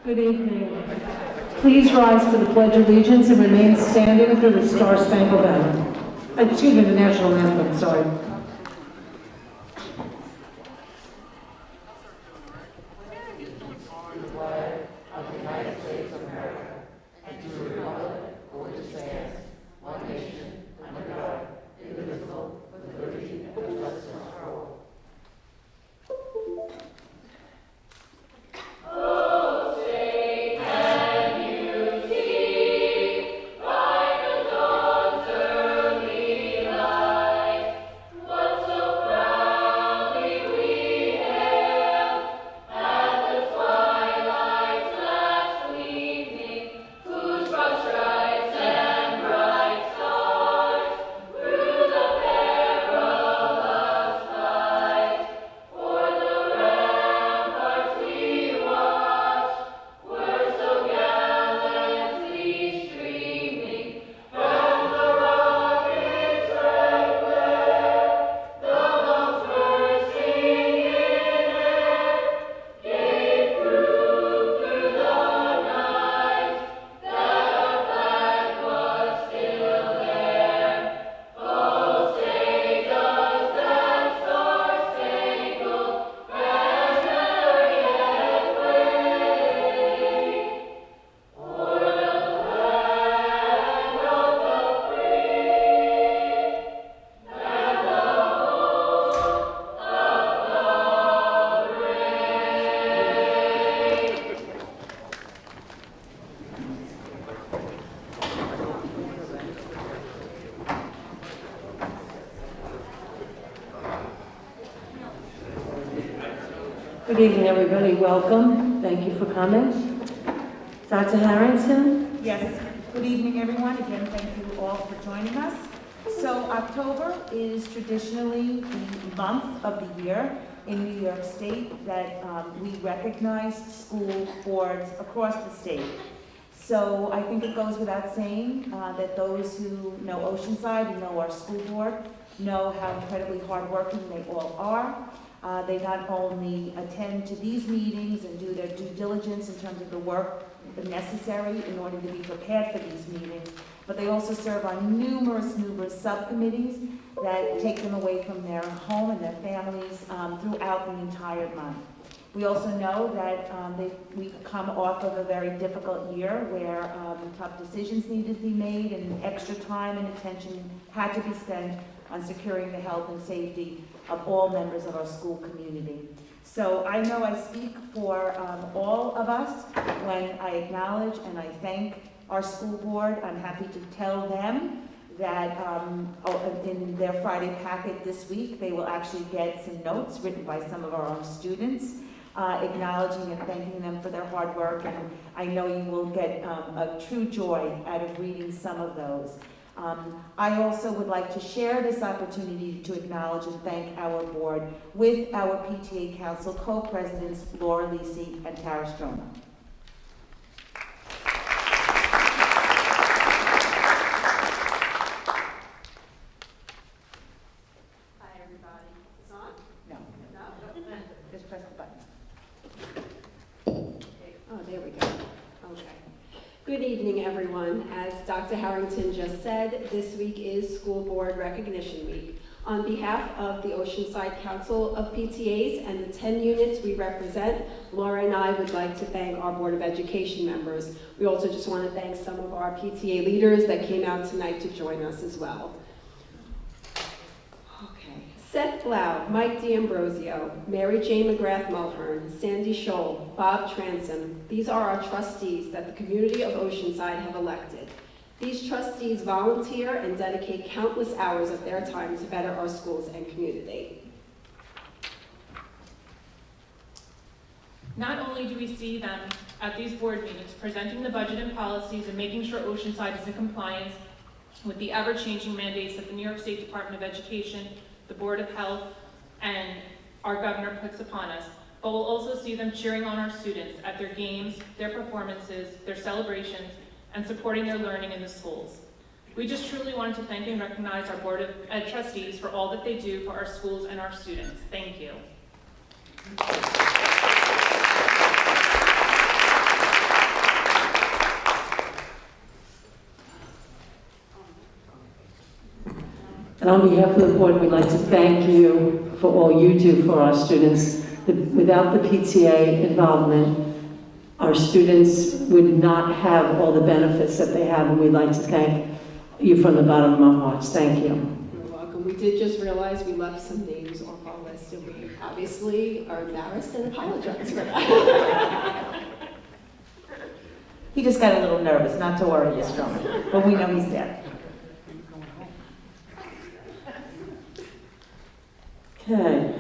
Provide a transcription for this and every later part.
Good evening. Please rise for the Pledge of Allegiance and remain standing for the Star Spangled Banner. Excuse me, the National Anthem, sorry. Good evening, everybody. Welcome. Thank you for coming. Dr. Harrington? Yes. Good evening, everyone. Again, thank you all for joining us. So October is traditionally the month of the year in New York State that we recognize school boards across the state. So I think it goes without saying that those who know Oceanside, who know our school board, know how incredibly hardworking they all are. They not only attend to these meetings and do their due diligence in terms of the work necessary in order to be prepared for these meetings, but they also serve on numerous subcommittees that take them away from their home and their families throughout the entire month. We also know that we come off of a very difficult year where tough decisions needed to be made and extra time and attention had to be spent on securing the health and safety of all members of our school community. So I know I speak for all of us when I acknowledge and I thank our school board. I'm happy to tell them that in their Friday packet this week, they will actually get some notes written by some of our own students, acknowledging and thanking them for their hard work. And I know you will get a true joy out of reading some of those. I also would like to share this opportunity to acknowledge and thank our board with our PTA Council co-presidents Laura Lisi and Tara Stroma. Hi everybody. Is it on? No. No? Just press the button. Oh, there we go. Okay. Good evening, everyone. As Dr. Harrington just said, this week is School Board Recognition Week. On behalf of the Oceanside Council of PTAs and the 10 units we represent, Laura and I would like to thank our Board of Education members. We also just want to thank some of our PTA leaders that came out tonight to join us as well. Seth Blau, Mike D'Ambrosio, Mary Jane McGrath Mulhern, Sandy Scholl, Bob Transom. These are our trustees that the community of Oceanside have elected. These trustees volunteer and dedicate countless hours of their time to better our schools and community. Not only do we see them at these board meetings presenting the budget and policies and making sure Oceanside is in compliance with the ever-changing mandates that the New York State Department of Education, the Board of Health, and our governor puts upon us, but we'll also see them cheering on our students at their games, their performances, their celebrations, and supporting their learning in the schools. We just truly wanted to thank and recognize our Board of Ed trustees for all that they do for our schools and our students. Thank you. And on behalf of the board, we'd like to thank you for all you do for our students. Without the PTA involvement, our students would not have all the benefits that they have, and we'd like to thank you from the bottom of our hearts. Thank you. You're welcome. We did just realize we left some names off our list, and we obviously are embarrassed and apologize for that. He just got a little nervous, not to worry, Ms. Drummond, but we know he's there. Okay.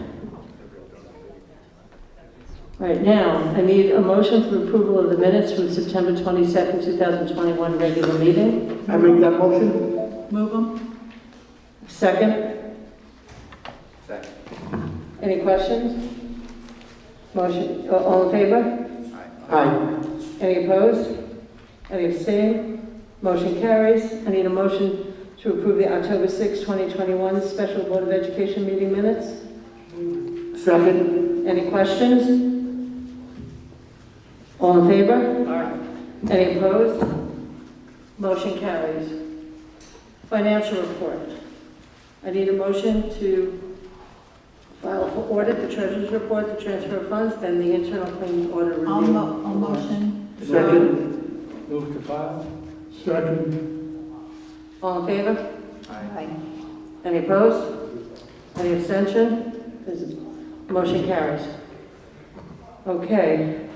Right now, I need a motion for approval of the minutes from the September 22nd, 2021 regular meeting. I make that motion? Move them. Second? Second. Any questions? Motion, all in favor? Aye. Any opposed? Any abstain? Motion carries. I need a motion to approve the October 6, 2021 Special Board of Education meeting minutes. Second. Any questions? All in favor? Aye. Any opposed? Motion carries. Financial report. I need a motion to file for audit the treasurer's report, the transfer of funds, and the internal claims audit review. I'll motion. Second. Move to file. Second. All in favor? Aye. Any opposed? Any abstention? Motion carries. Okay.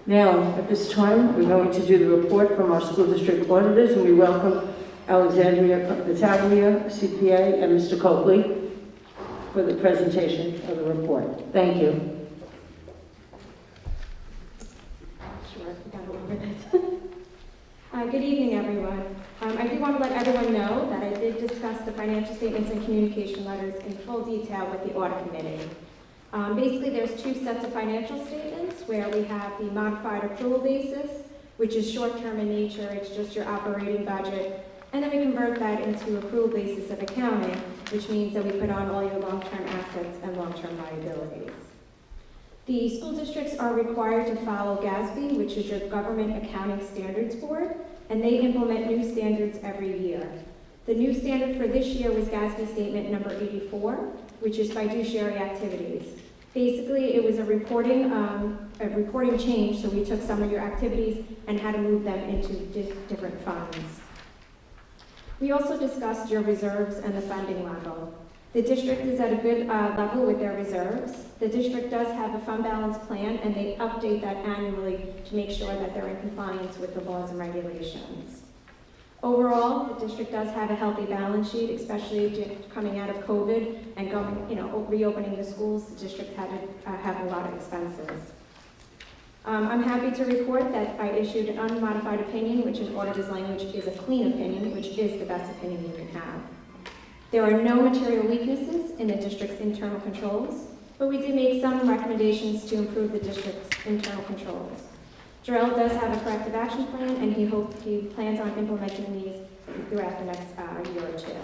Now, at this time, we're going to do the report from our school district auditors, and we welcome Alexandria Battaglia, CPA, and Mr. Coakley for the presentation of the report. Thank you. Sure, I forgot all over this. Good evening, everyone. I do want to let everyone know that I did discuss the financial statements and communication letters in full detail with the audit committee. Basically, there's two sets of financial statements where we have the modified accrual basis, which is short-term in nature, it's just your operating budget, and then we convert that into accrual basis of accounting, which means that we put on all your long-term assets and long-term liabilities. The school districts are required to follow GASB, which is your Government Accounting Standards Board, and they implement new standards every year. The new standard for this year was GASB Statement number 84, which is fiduciary activities. Basically, it was a reporting change, so we took some of your activities and had to move them into different funds. We also discussed your reserves and the funding level. The district is at a good level with their reserves. The district does have a fund balance plan, and they update that annually to make sure that they're in compliance with the laws and regulations. Overall, the district does have a healthy balance sheet, especially coming out of COVID and reopening the schools. The district had to have a lot of expenses. I'm happy to report that I issued an unmodified opinion, which in auditor's language is a clean opinion, which is the best opinion you can have. There are no material weaknesses in the district's internal controls, but we did make some recommendations to improve the district's internal controls. Jarrell does have a corrective action plan, and he plans on implementing these throughout the next year or two.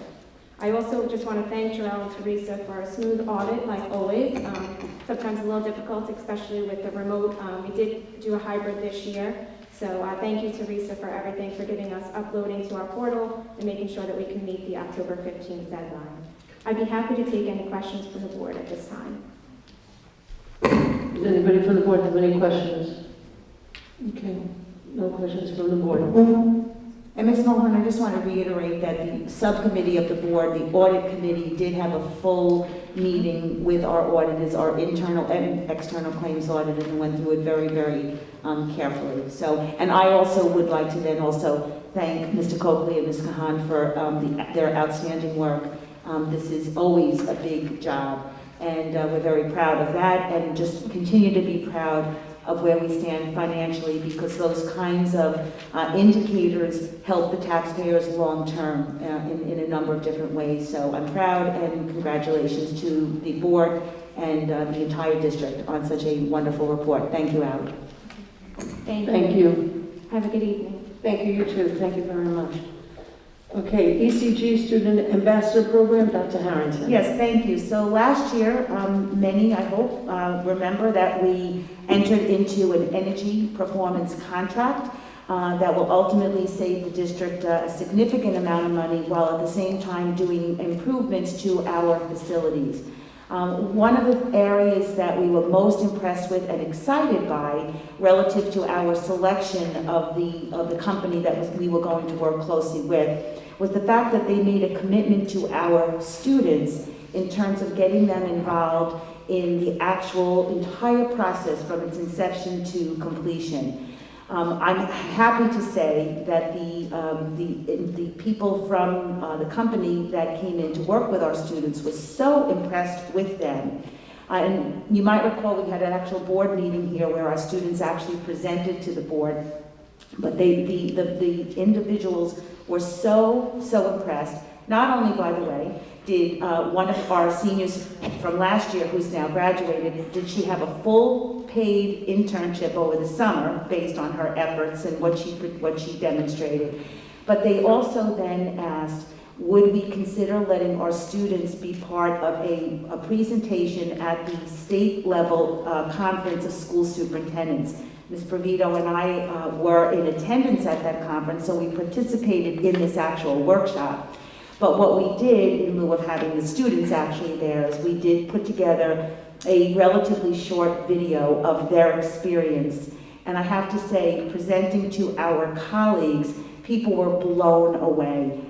I also just want to thank Jarrell and Teresa for a smooth audit, like always. Sometimes a little difficult, especially with the remote. We did do a hybrid this year, so thank you, Teresa, for everything, for giving us uploading to our portal and making sure that we can meet the October 15th deadline. I'd be happy to take any questions from the board at this time. Does anybody from the board have any questions? Okay, no questions from the board. And Ms. Mulhern, I just want to reiterate that the subcommittee of the board, the audit committee, did have a full meeting with our auditors, our internal and external claims auditors, and went through it very, very carefully. So, and I also would like to then also thank Mr. Coakley and Ms. Kahan for their outstanding work. This is always a big job, and we're very proud of that, and just continue to be proud of where we stand financially, because those kinds of indicators help the taxpayers long-term in a number of different ways. So I'm proud, and congratulations to the board and the entire district on such a wonderful report. Thank you, Al. Thank you. Have a good evening. Thank you, you too. Thank you very much. Okay, ECG Student Ambassador Program, Dr. Harrington. Yes, thank you. So last year, many, I hope, remember that we entered into an energy performance contract that will ultimately save the district a significant amount of money while at the same time doing improvements to our facilities. One of the areas that we were most impressed with and excited by relative to our selection of the company that we were going to work closely with was the fact that they made a commitment to our students in terms of getting them involved in the actual entire process from its inception to completion. I'm happy to say that the people from the company that came in to work with our students was so impressed with them. And you might recall we had an actual board meeting here where our students actually presented to the board, but the individuals were so impressed. Not only, by the way, did one of our seniors from last year, who's now graduated, did she have a full paid internship over the summer based on her efforts and what she demonstrated. But they also then asked, would we consider letting our students be part of a presentation at the state level conference of school superintendents? Ms. Provito and I were in attendance at that conference, so we participated in this actual workshop. But what we did, in lieu of having the students actually there, is we did put together a relatively short video of their experience. And I have to say, presenting to our colleagues, people were blown away.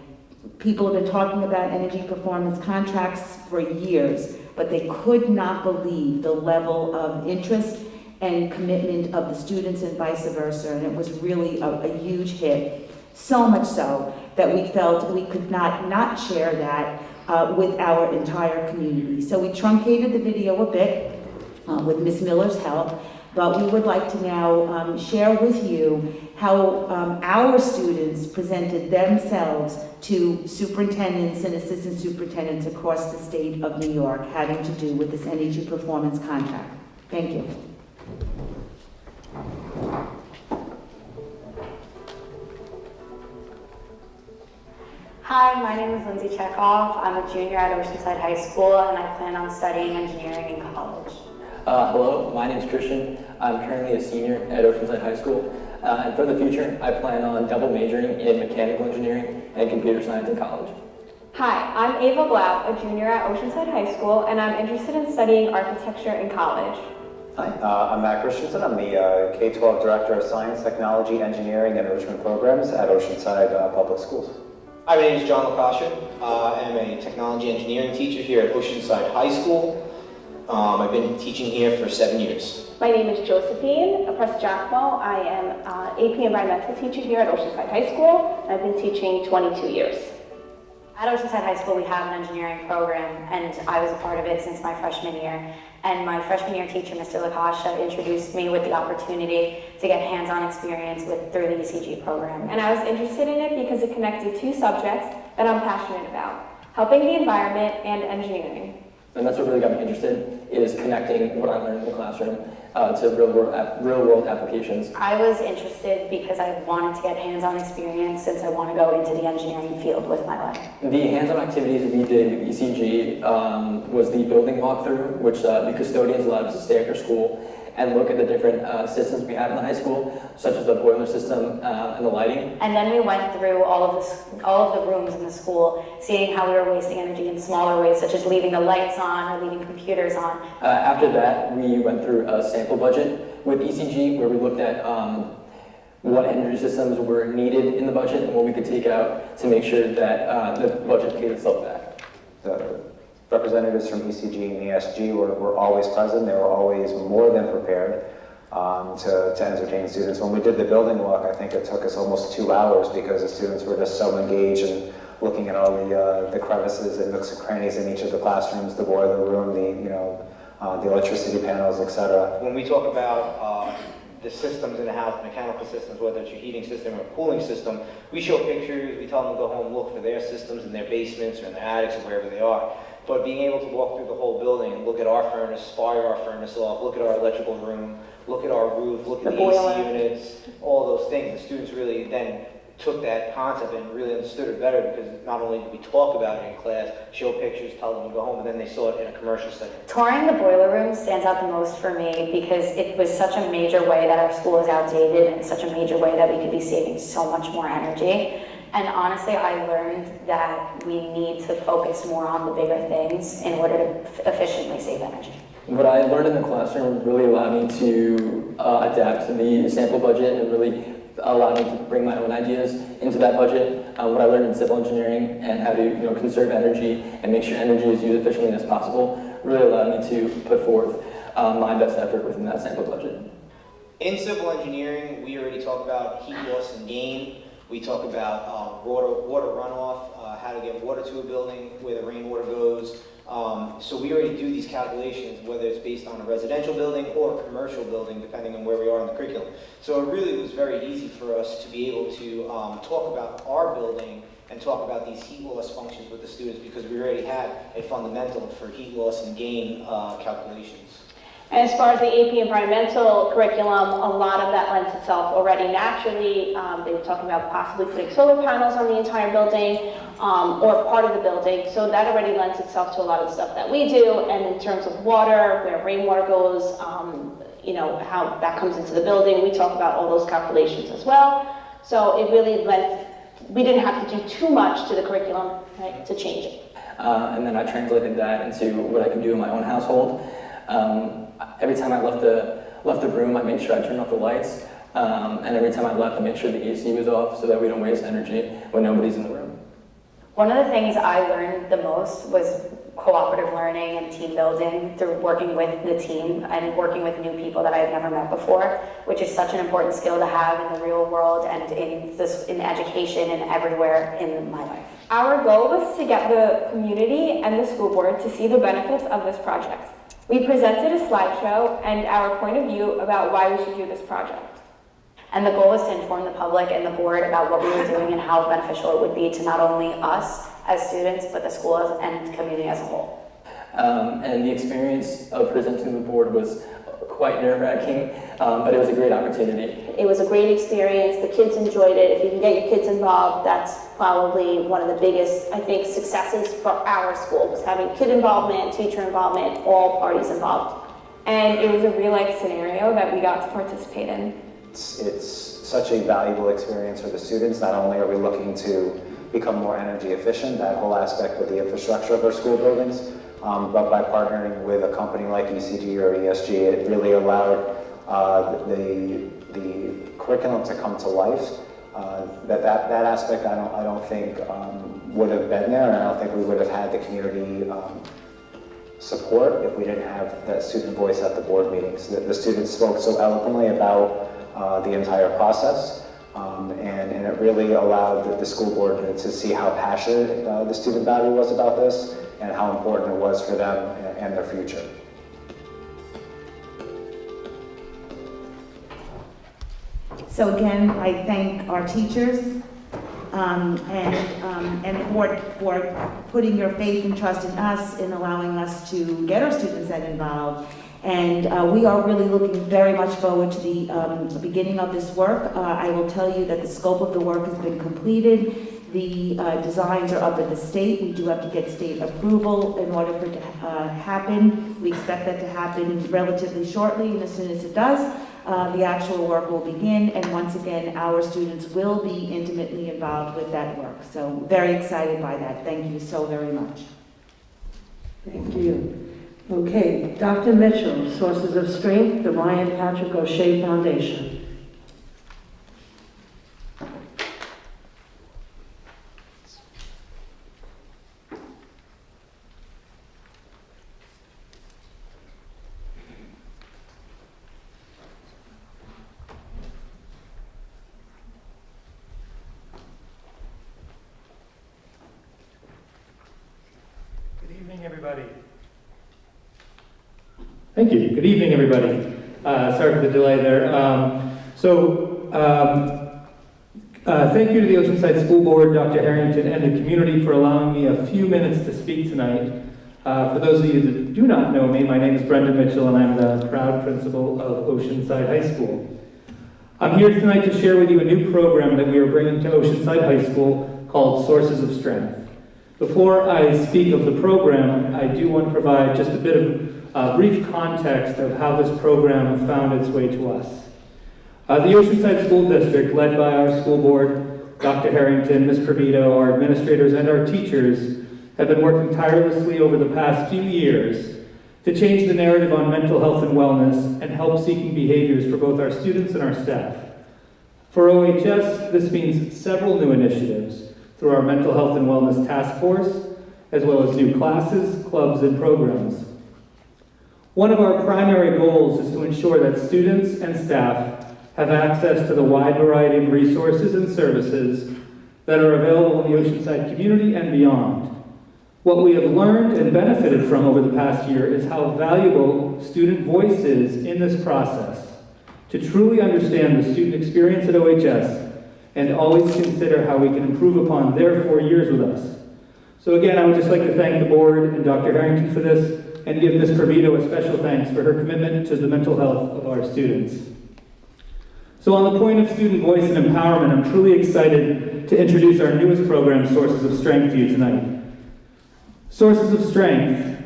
People have been talking about energy performance contracts for years, but they could not believe the level of interest and commitment of the students and vice versa. And it was really a huge hit. So much so that we felt we could not share that with our entire community. So we truncated the video a bit with Ms. Miller's help, but we would like to now share with you how our students presented themselves to superintendents and assistant superintendents across the state of New York having to do with this energy performance contract. Thank you. Hi, my name is Lindsay Chekhov. I'm a junior at Oceanside High School, and I plan on studying engineering in college. Hello, my name is Christian. I'm currently a senior at Oceanside High School. And for the future, I plan on double majoring in mechanical engineering and computer science in college. Hi, I'm Ava Blau, a junior at Oceanside High School, and I'm interested in studying architecture in college. Hi, I'm Matt Christensen. I'm the K-12 Director of Science, Technology, Engineering, and Enrichment Programs at Oceanside Public Schools. Hi, my name is John LaCascia. I'm a technology engineering teacher here at Oceanside High School. I've been teaching here for 7 years. My name is Josephine Press-Jackmo. I am AP Environmental teacher here at Oceanside High School, and I've been teaching 22 years. At Oceanside High School, we have an engineering program, and I was a part of it since my freshman year. And my freshman year teacher, Mr. LaCascia, introduced me with the opportunity to get hands-on experience through the ECG program. And I was interested in it because it connected two subjects that I'm passionate about, helping the environment and engineering. And that's what really got me interested, is connecting what I learned in the classroom to real-world applications. I was interested because I wanted to get hands-on experience since I want to go into the engineering field with my life. The hands-on activities we did with ECG was the building walkthrough, which the custodians allowed us to stay after school and look at the different systems we have in the high school, such as the boiler system and the lighting. And then we went through all of the rooms in the school, seeing how we were wasting energy in smaller ways, such as leaving the lights on or leaving computers on. After that, we went through a sample budget with ECG, where we looked at what energy systems were needed in the budget and what we could take out to make sure that the budget paid itself back. The representatives from ECG and ESG were always present. They were always more than prepared to entertain students. When we did the building walk, I think it took us almost 2 hours because the students were just so engaged in looking at all the crevices and nooks and crannies in each of the classrooms, the boiler room, the electricity panels, etc. When we talk about the systems in the house, mechanical systems, whether it's your heating system or cooling system, we show pictures, we tell them to go home and look for their systems in their basements or in their attics or wherever they are. But being able to walk through the whole building and look at our furnace, fire our furnace off, look at our electrical room, look at our roof, look at the AC units, all those things, the students really then took that concept and really understood it better, because not only did we talk about it in class, show pictures, tell them to go home, and then they saw it in a commercial setting. Touring the boiler room stands out the most for me because it was such a major way that our school is outdated and such a major way that we could be saving so much more energy. And honestly, I learned that we need to focus more on the bigger things in order to efficiently save energy. What I learned in the classroom really allowed me to adapt to the sample budget and really allowed me to bring my own ideas into that budget. What I learned in civil engineering and how to conserve energy and make sure energy is used efficiently as possible really allowed me to put forth my best effort within that sample budget. In civil engineering, we already talk about heat loss and gain. We talk about water runoff, how to get water to a building, where the rainwater goes. So we already do these calculations, whether it's based on a residential building or a commercial building, depending on where we are in the curriculum. So it really was very easy for us to be able to talk about our building and talk about these heat loss functions with the students, because we already had a fundamental for heat loss and gain calculations. And as far as the AP Environmental curriculum, a lot of that lends itself already naturally. They were talking about possibly putting solar panels on the entire building or part of the building. So that already lends itself to a lot of the stuff that we do. And in terms of water, where rainwater goes, how that comes into the building, we talk about all those calculations as well. So it really we didn't have to do too much to the curriculum, right, to change it. And then I translated that into what I could do in my own household. Every time I left the room, I made sure I turned off the lights, and every time I left, I made sure the AC was off so that we don't waste energy when nobody's in the room. One of the things I learned the most was cooperative learning and team building through working with the team and working with new people that I've never met before, which is such an important skill to have in the real world and in education and everywhere in my life. Our goal was to get the community and the school board to see the benefits of this project. We presented a slideshow and our point of view about why we should do this project. And the goal was to inform the public and the board about what we were doing and how beneficial it would be to not only us as students, but the school and community as a whole. And the experience of presenting to the board was quite nerve-wracking, but it was a great opportunity. It was a great experience. The kids enjoyed it. If you can get your kids involved, that's probably one of the biggest, I think, successes for our school, was having kid involvement, teacher involvement, all parties involved. And it was a real-life scenario that we got to participate in. It's such a valuable experience for the students. Not only are we looking to become more energy efficient, that whole aspect with the infrastructure of our school buildings, but by partnering with a company like ECG or ESG, it really allowed the curriculum to come to life. That aspect I don't think would have been there, and I don't think we would have had the community support if we didn't have that student voice at the board meetings. The students spoke so eloquently about the entire process, and it really allowed the school board to see how passionate the student body was about this and how important it was for them and their future. So again, I thank our teachers and the board for putting your faith and trust in us, in allowing us to get our students that involved. And we are really looking very much forward to the beginning of this work. I will tell you that the scope of the work has been completed. The designs are up at the state. We do have to get state approval in order for it to happen. We expect that to happen relatively shortly, and as soon as it does, the actual work will begin. And once again, our students will be intimately involved with that work. So very excited by that. Thank you so very much. Thank you. Okay, Dr. Mitchell, Sources of Strength, the Ryan Patrick O'Shea Foundation. Good evening, everybody. Thank you. Good evening, everybody. Sorry for the delay there. Thank you to the Oceanside School Board, Dr. Harrington, and the community for allowing me a few minutes to speak tonight. For those of you that do not know me, my name is Brendan Mitchell, and I'm the proud principal of Oceanside High School. I'm here tonight to share with you a new program that we are bringing to Oceanside High School called Sources of Strength. Before I speak of the program, I do want to provide just a bit of brief context of how this program found its way to us. The Oceanside School District, led by our school board, Dr. Harrington, Ms. Provito, our administrators, and our teachers, have been working tirelessly over the past few years to change the narrative on mental health and wellness and help-seeking behaviors for both our students and our staff. For OHS, this means several new initiatives through our Mental Health and Wellness Task Force, as well as new classes, clubs, and programs. One of our primary goals is to ensure that students and staff have access to the wide variety of resources and services that are available in the Oceanside community and beyond. What we have learned and benefited from over the past year is how valuable student voice is in this process to truly understand the student experience at OHS and always consider how we can improve upon their 4 years with us. So again, I would just like to thank the board and Dr. Harrington for this and give Ms. Provito a special thanks for her commitment to the mental health of our students. So on the point of student voice and empowerment, I'm truly excited to introduce our newest program, Sources of Strength, to you tonight. Sources of Strength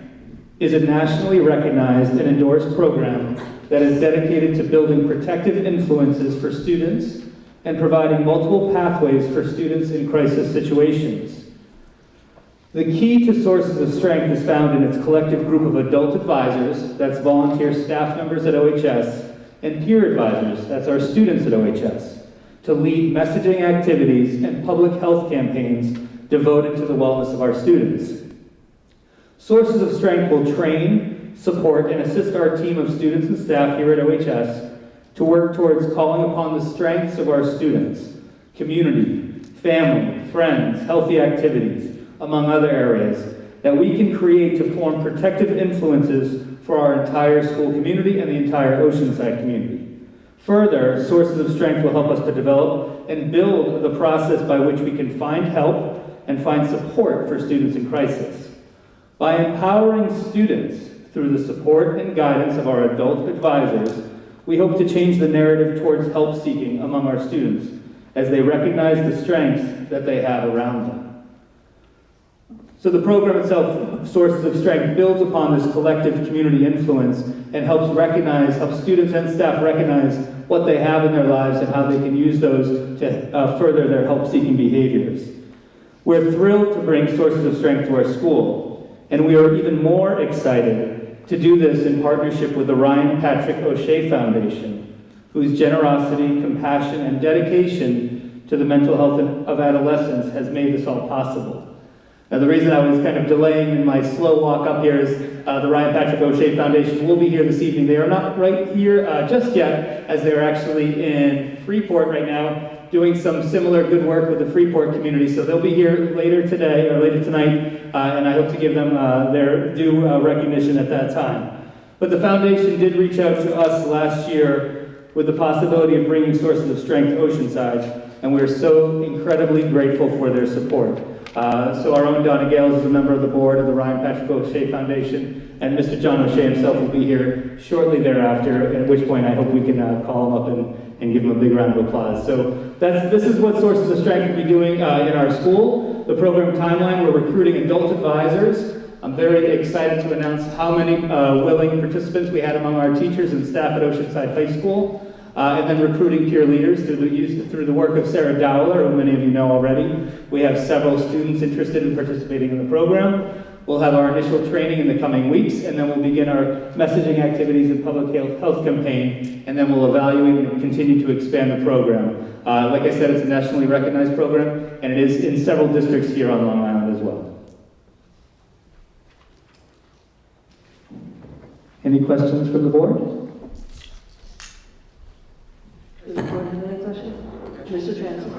is a nationally recognized and endorsed program that is dedicated to building protective influences for students and providing multiple pathways for students in crisis situations. The key to Sources of Strength is found in its collective group of adult advisors, that's volunteer staff members at OHS, and peer advisors, that's our students at OHS, to lead messaging activities and public health campaigns devoted to the wellness of our students. Sources of Strength will train, support, and assist our team of students and staff here at OHS to work towards calling upon the strengths of our students, community, family, friends, healthy activities, among other areas, that we can create to form protective influences for our entire school community and the entire Oceanside community. Further, Sources of Strength will help us to develop and build the process by which we can find help and find support for students in crisis. By empowering students through the support and guidance of our adult advisors, we hope to change the narrative towards help-seeking among our students as they recognize the strengths that they have around them. So the program itself, Sources of Strength, builds upon this collective community influence and helps students and staff recognize what they have in their lives and how they can use those to further their help-seeking behaviors. We're thrilled to bring Sources of Strength to our school, and we are even more excited to do this in partnership with the Ryan Patrick O'Shea Foundation, whose generosity, compassion, and dedication to the mental health of adolescents has made this all possible. Now, the reason I was kind of delaying in my slow walk up here is the Ryan Patrick O'Shea Foundation will be here this evening. They are not right here just yet, as they're actually in Freeport right now, doing some similar good work with the Freeport community. So they'll be here later today or later tonight, and I hope to give them their due recognition at that time. But the foundation did reach out to us last year with the possibility of bringing Sources of Strength to Oceanside, and we're so incredibly grateful for their support. So our own Donna Gales is a member of the board of the Ryan Patrick O'Shea Foundation, and Mr. John O'Shea himself will be here shortly thereafter, at which point I hope we can call him up and give him a big round of applause. So this is what Sources of Strength will be doing in our school. The program timeline, we're recruiting adult advisors. I'm very excited to announce how many willing participants we had among our teachers and staff at Oceanside High School. And then recruiting peer leaders through the work of Sarah Dowler, who many of you know already. We have several students interested in participating in the program. We'll have our initial training in the coming weeks, and then we'll begin our messaging activities and public health campaign, and then we'll evaluate and continue to expand the program. Like I said, it's a nationally recognized program, and it is in several districts here on Long Island as well. Any questions from the board? Does the board have any questions? Mr. Transit?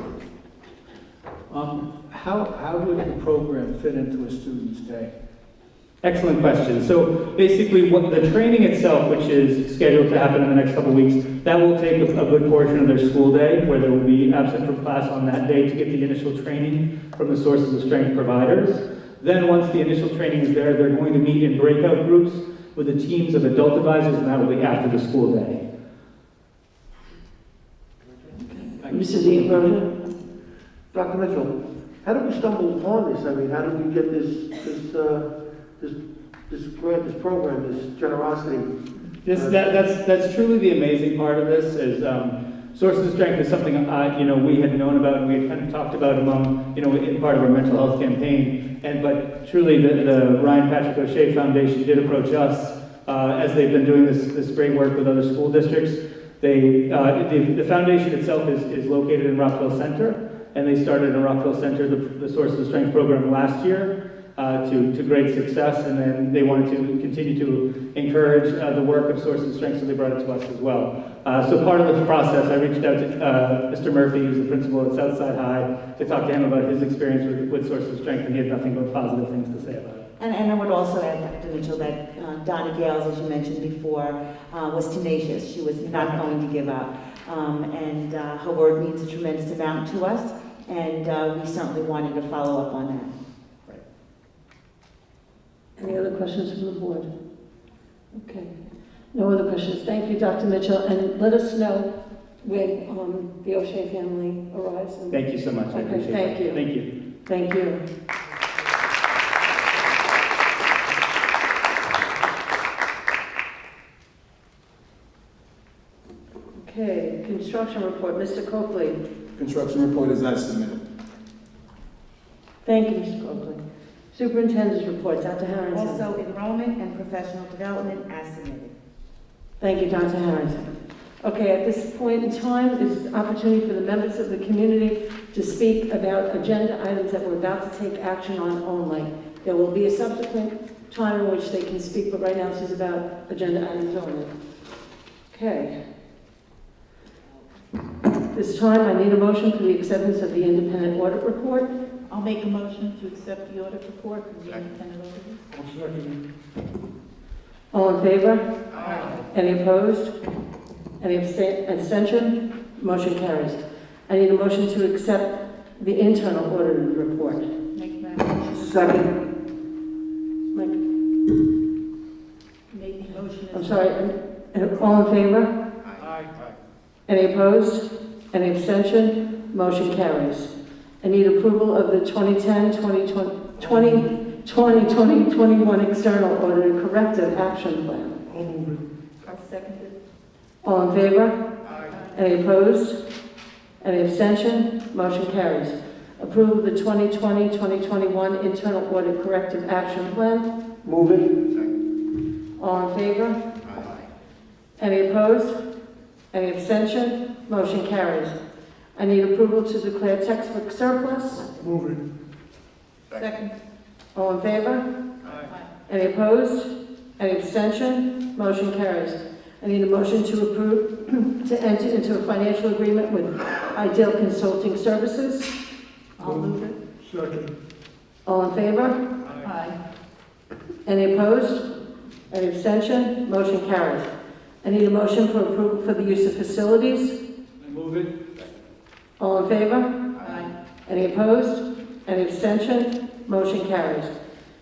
How would the program fit into a student's day? Excellent question. So basically, what the training itself, which is scheduled to happen in the next couple of weeks, that will take a good portion of their school day, where they will be absent from class on that day to get the initial training from the Sources of Strength providers. Then once the initial training is there, they're going to meet in breakout groups with the teams of adult advisors, and that will be after the school day. Mr. D'Ambrosio? Dr. Mitchell, how did we stumble upon this? I mean, how did we get this grant, this program, this generosity? That's truly the amazing part of this is sources of strength is something we had known about and we had kind of talked about among in part of our mental health campaign. But truly the Ryan Patrick O'Shea Foundation did approach us as they've been doing this great work with other school districts. The foundation itself is located in Rockville Center, and they started in Rockville Center the Sources of Strength program last year. To great success, and then they wanted to continue to encourage the work of Sources of Strength, so they brought it to us as well. So part of the process, I reached out to Mr. Murphy, who's the principal at Southside High, to talk to him about his experience with Sources of Strength, and he had nothing but positive things to say about it. And I would also add, Dr. Mitchell, that Donna Gales, as you mentioned before, was tenacious. She was not going to give up. And her word means a tremendous amount to us, and we certainly wanted to follow up on that. Any other questions from the board? Okay. No other questions. Thank you, Dr. Mitchell. And let us know when the O'Shea family arrives. Thank you so much. I appreciate thank it. you. Thank you. Thank you. Okay, construction report. Mr. Coakley. Construction report is as submitted. Thank you, Mr. Coakley. Superintendent's report, Dr. Harrington. Also, enrollment and professional development as submitted. Thank you, Dr. Harrington. Okay, at this point in time, this is an opportunity for the members of the community to speak about agenda items that we're about to take action on only. There will be a subsequent time in which they can speak, but right now this is about agenda items only. Okay. This time, I need a motion for the acceptance of the independent audit report. I'll make a motion to accept the audit report from the independent auditors. All in favor? Aye. Any opposed? Any abstention? Motion carries. I need a motion to accept the internal audited report. Make that motion. Second. Make the motion. I'm sorry, all in favor? Aye. Any opposed? Any abstention? Motion carries. I need approval of the 2020-2021 external audited corrective action plan. I'll second it. All in favor? Aye. Any opposed? Any abstention? Motion carries. Approval of the 2020-2021 internal audit corrective action plan. Move it. All in favor? Any opposed? Any abstention? Motion carries. I need approval to declare textbook surplus. Move it. Second. All in favor? Aye. Any opposed? Any abstention? Motion carries. I need a motion to approve to enter into a financial agreement with Ideal Consulting Services. I'll move it. Second. All in favor? Aye. Any opposed? Any abstention? Motion carries. I need a motion for approval for the use of facilities. Move it. All in favor? Aye. Any opposed? Any abstention? Motion carries.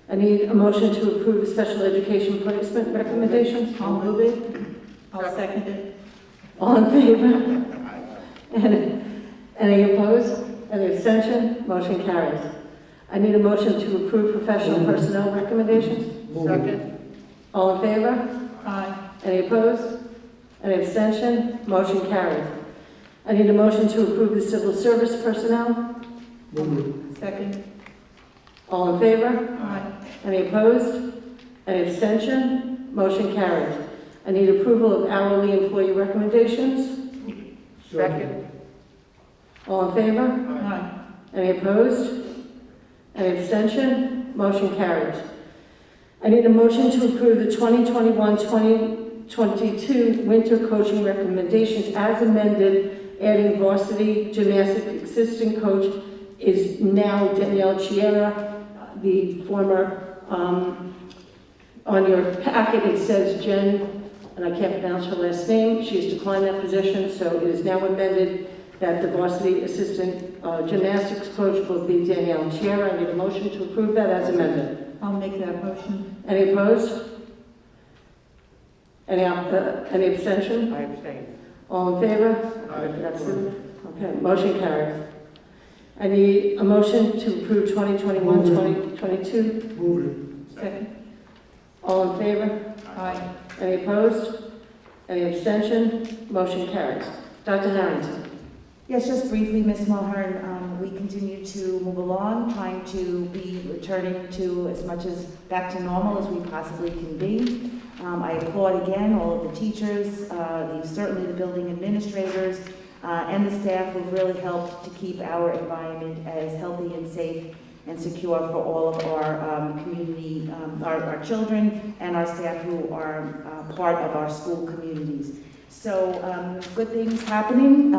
I need a motion to approve the special education placement recommendations. I'll move it. I'll second it. All in favor? Any opposed? Any abstention? Motion carries. I need a motion to approve professional personnel recommendations. Second. All in favor? Aye. Any opposed? Any abstention? Motion carries. I need a motion to approve the civil service personnel. Move it. Second. All in favor? Aye. Any opposed? Any abstention? Motion carries. I need approval of hourly employee recommendations. Second. All in favor? Aye. Any opposed? Any abstention? Motion carries. I need a motion to approve the 2021-2022 winter coaching recommendations as amended, adding varsity gymnastics assistant coach is now Danielle Chiera, the former, on your packet it says Jen, and I can't pronounce her last name. She has declined that position, so it is now amended that the varsity assistant gymnastics coach will be Danielle Chiera. I need a motion to approve that as amended. I'll make that motion. Any opposed? Any abstention? I abstain. All in favor? Aye. That's it. Okay, motion carries. I need a motion to approve 2021-2022. Move it. Second. All in favor? Aye. Any opposed? Any abstention? Motion carries. Dr. Harrington. Yes, just briefly, Ms. Mulhern, we continue to move along, trying to be returning to as much as back to normal as we possibly can be. I applaud again all of the teachers, certainly the building administrators, and the staff who've really helped to keep our environment as healthy and safe and secure for all of our community, our children and our staff who are part of our school communities. So good things happening.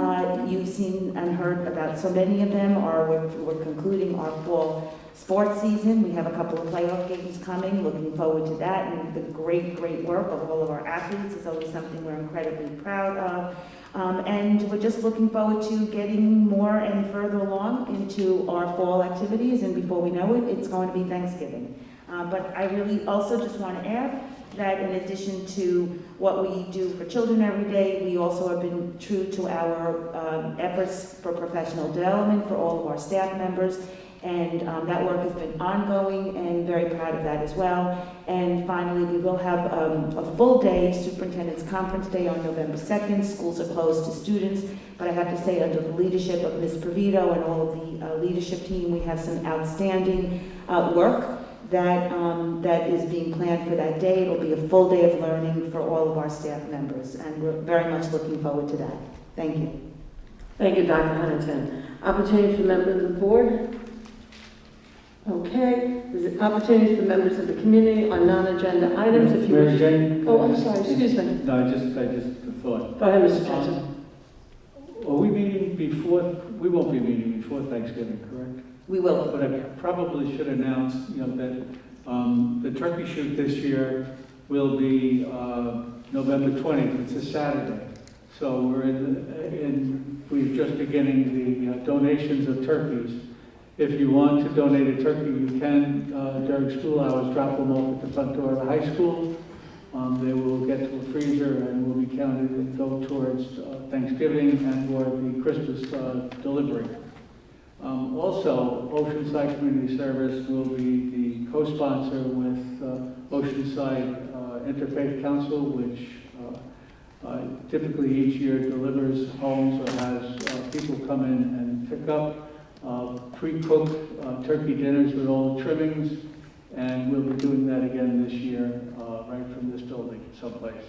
You've seen and heard about so many of them. We're concluding our fall sports season. We have a couple of playoff games coming. Looking forward to that, and the great work of all of our athletes is always something we're incredibly proud of. And we're just looking forward to getting more and further along into our fall activities, and before we know it, it's going to be Thanksgiving. But I really also just want to add that in addition to what we do for children every day, we also have been true to our efforts for professional development for all of our staff members. And that work has been ongoing, and very proud of that as well. And finally, we will have a full day Superintendent's Conference Day on November 2nd. Schools are closed to students, but I have to say under the leadership of Ms. Provito and all of the leadership team, we have some outstanding work that is being planned for that day. It will be a full day of learning for all of our staff members, and we're very much looking forward to that. Thank you. Thank you, Dr. Huntington. Opportunity for members of the board. Okay, there's an opportunity for members of the community on non-agenda items. If you Mary wish. Jane? Oh, I'm sorry. Excuse me. No, I just thought. Go ahead, Mr. Johnson. Are we meeting before? We won't be meeting before Thanksgiving, correct? We will. But I probably should announce, that the turkey shoot this year will be November 20th. It's a Saturday, so we're just beginning the donations of turkeys. If you want to donate a turkey, you can, during school hours, drop them off at the front door of the high school. They will get to a freezer and will be counted and go towards Thanksgiving and or the Christmas delivery. Also, Oceanside Community Service will be the co-sponsor with Oceanside Interfaith Council, which typically each year delivers homes or has people come in and pick up pre-cooked turkey dinners with all the trimmings, and we'll be doing that again this year, right from this building someplace.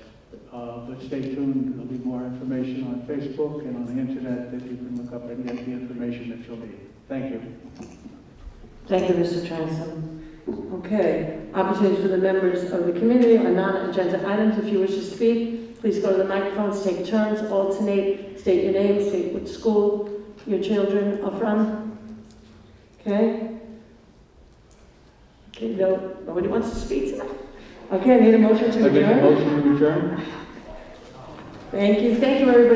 But stay tuned, there'll be more information on Facebook and on the internet that you can look up and get the information that you'll need. Thank you. Thank you, Mr. Transom. Okay, opportunity for the members of the community on non-agenda items. If you wish to speak, please go to the microphones, take turns, alternate, state your name, state which school your children are from. Okay? Okay, no, nobody wants to speak tonight? Okay, I need a motion to adjourn. I make a motion to adjourn. Thank you, everybody.